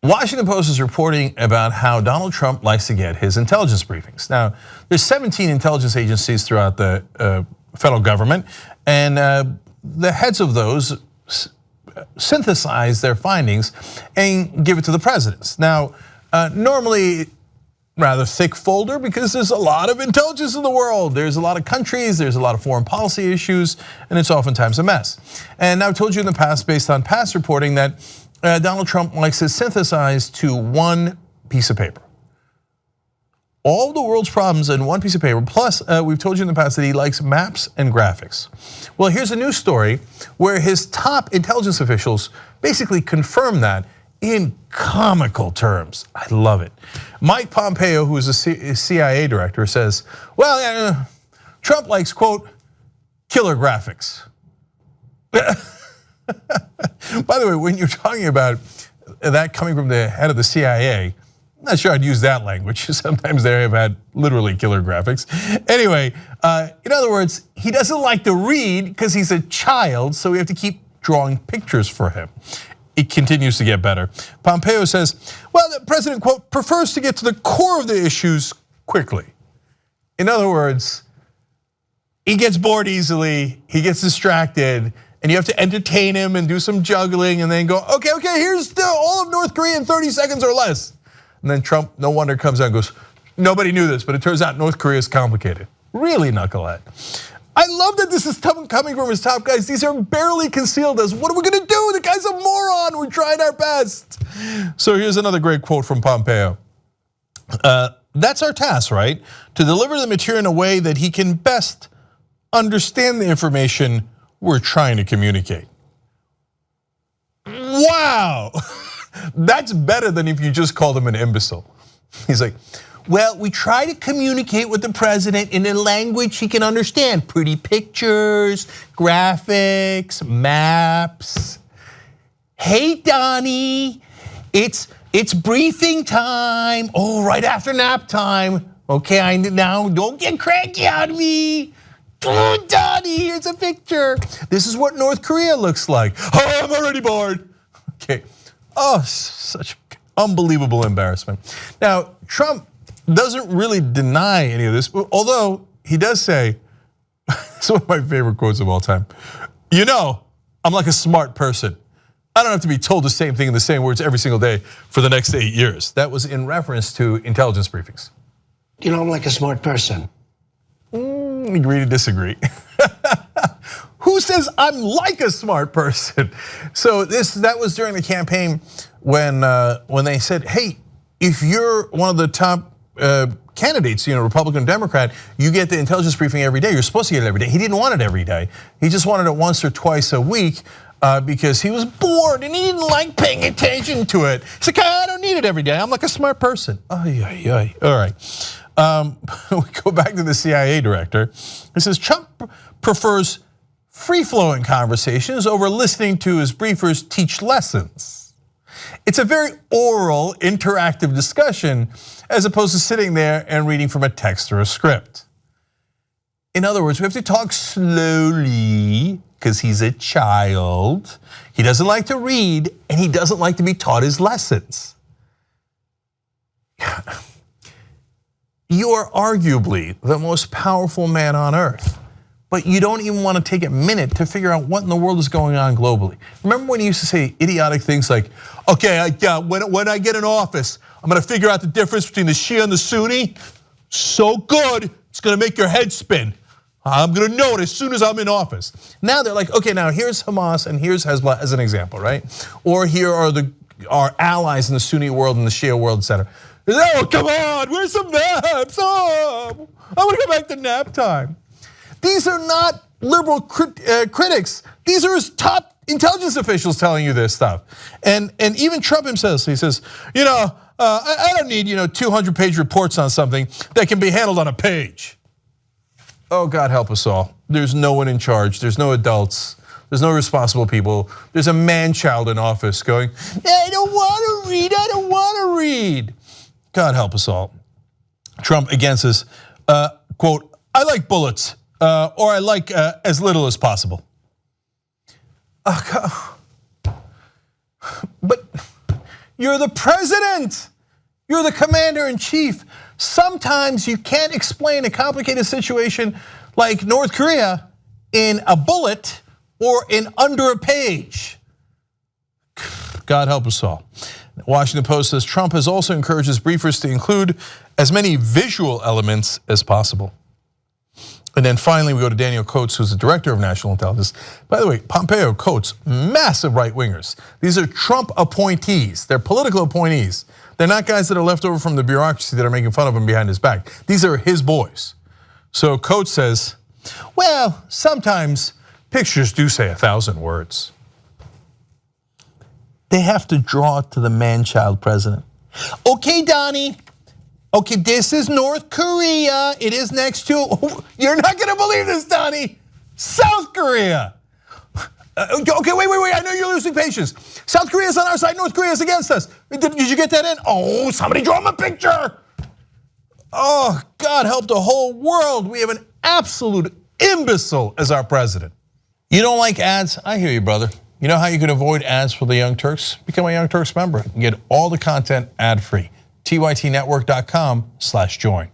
Washington Post is reporting about how Donald Trump likes to get his intelligence briefings. Now, there's 17 intelligence agencies throughout the federal government, and the heads of those synthesize their findings and give it to the presidents. Now, normally, rather thick folder because there's a lot of intelligence in the world. There's a lot of countries, there's a lot of foreign policy issues, and it's oftentimes a mess. And I've told you in the past, based on past reporting, that Donald Trump likes to synthesize to one piece of paper. All the world's problems in one piece of paper, plus we've told you in the past that he likes maps and graphics. Well, here's a news story where his top intelligence officials basically confirm that in comical terms. I love it. Mike Pompeo, who is a CIA director, says, well, Trump likes, quote, killer graphics. By the way, when you're talking about that coming from the head of the CIA, I'm not sure I'd use that language. Sometimes they have had literally killer graphics. Anyway, in other words, he doesn't like to read because he's a child, so we have to keep drawing pictures for him. It continues to get better. Pompeo says, well, the president, quote, prefers to get to the core of the issues quickly. In other words, he gets bored easily, he gets distracted, and you have to entertain him and do some juggling and then go, okay, here's all of North Korea in 30 seconds or less. And then Trump, no wonder, comes out and goes, nobody knew this, but it turns out North Korea is complicated. Really, knucklehead. I love that this is coming from his top guys. These are barely concealed as, what are we gonna do? The guy's a moron, we're trying our best. So here's another great quote from Pompeo. That's our task, right? To deliver the material in a way that he can best understand the information we're trying to communicate. Wow, that's better than if you just called him an imbecile. He's like, well, we try to communicate with the president in a language he can understand. Pretty pictures, graphics, maps. Hey, Donnie, it's briefing time. Oh, right after nap time. Okay, now don't get cranky on me. Oh, Donnie, here's a picture. This is what North Korea looks like. Oh, I'm already bored. Okay, oh, such unbelievable embarrassment. Now, Trump doesn't really deny any of this, although he does say, it's one of my favorite quotes of all time. You know, I'm like a smart person. I don't have to be told the same thing in the same words every single day for the next 8 years. That was in reference to intelligence briefings. You know, I'm like a smart person. Agree to disagree. Who says I'm like a smart person? So that was during the campaign when they said, hey, if you're one of the top candidates, Republican or Democrat, you get the intelligence briefing every day. You're supposed to get it every day. He didn't want it every day. He just wanted it once or twice a week because he was bored and he didn't like paying attention to it. He's like, I don't need it every day. I'm like a smart person. All right. We go back to the CIA director. He says Trump prefers free-flowing conversations over listening to his briefers teach lessons. It's a very oral, interactive discussion as opposed to sitting there and reading from a text or a script. In other words, we have to talk slowly because he's a child. He doesn't like to read and he doesn't like to be taught his lessons. You are arguably the most powerful man on earth, but you don't even want to take a minute to figure out what in the world is going on globally. Remember when he used to say idiotic things like, okay, when I get in office, I'm gonna figure out the difference between the Shia and the Sunni. So good, it's gonna make your head spin. I'm gonna know it as soon as I'm in office. Now they're like, okay, now here's Hamas and here's Hezbollah as an example, right? Or here are our allies in the Sunni world and the Shia world, etc. Oh, come on, where's some naps? Oh, I wanna go back to nap time. These are not liberal critics. These are his top intelligence officials telling you this stuff. And even Trump himself, he says, I don't need 200-page reports on something that can be handled on a page. Oh, God help us all. There's no one in charge. There's no adults. There's no responsible people. There's a man-child in office going, I don't want to read, I don't want to read. God help us all. Trump again says, quote, I like bullets, or I like as little as possible. But You're the president. You're the commander in chief. Sometimes you can't explain a complicated situation like North Korea in a bullet or in under a page. God help us all. Washington Post says Trump has also encouraged his briefers to include as many visual elements as possible. And then finally, we go to Daniel Coates, who's the director of national intelligence. By the way, Pompeo, Coates, massive right-wingers. These are Trump appointees. They're political appointees. They're not guys that are left over from the bureaucracy that are making fun of him behind his back. These are his boys. So Coates says, well, sometimes pictures do say 1,000 words. They have to draw to the man-child president. Okay, Donnie. Okay, this is North Korea. It is next to, you're not gonna believe this, Donnie. South Korea. Okay, wait, I know you're losing patience. South Korea's on our side, North Korea's against us. Did you get that in? Oh, somebody draw him a picture. Oh, God help the whole world. We have an absolute imbecile as our president. You don't like ads? I hear you, brother. You know how you can avoid ads for the Young Turks? Become a Young Turks member and get all the content ad-free. tytnetwork.com/join.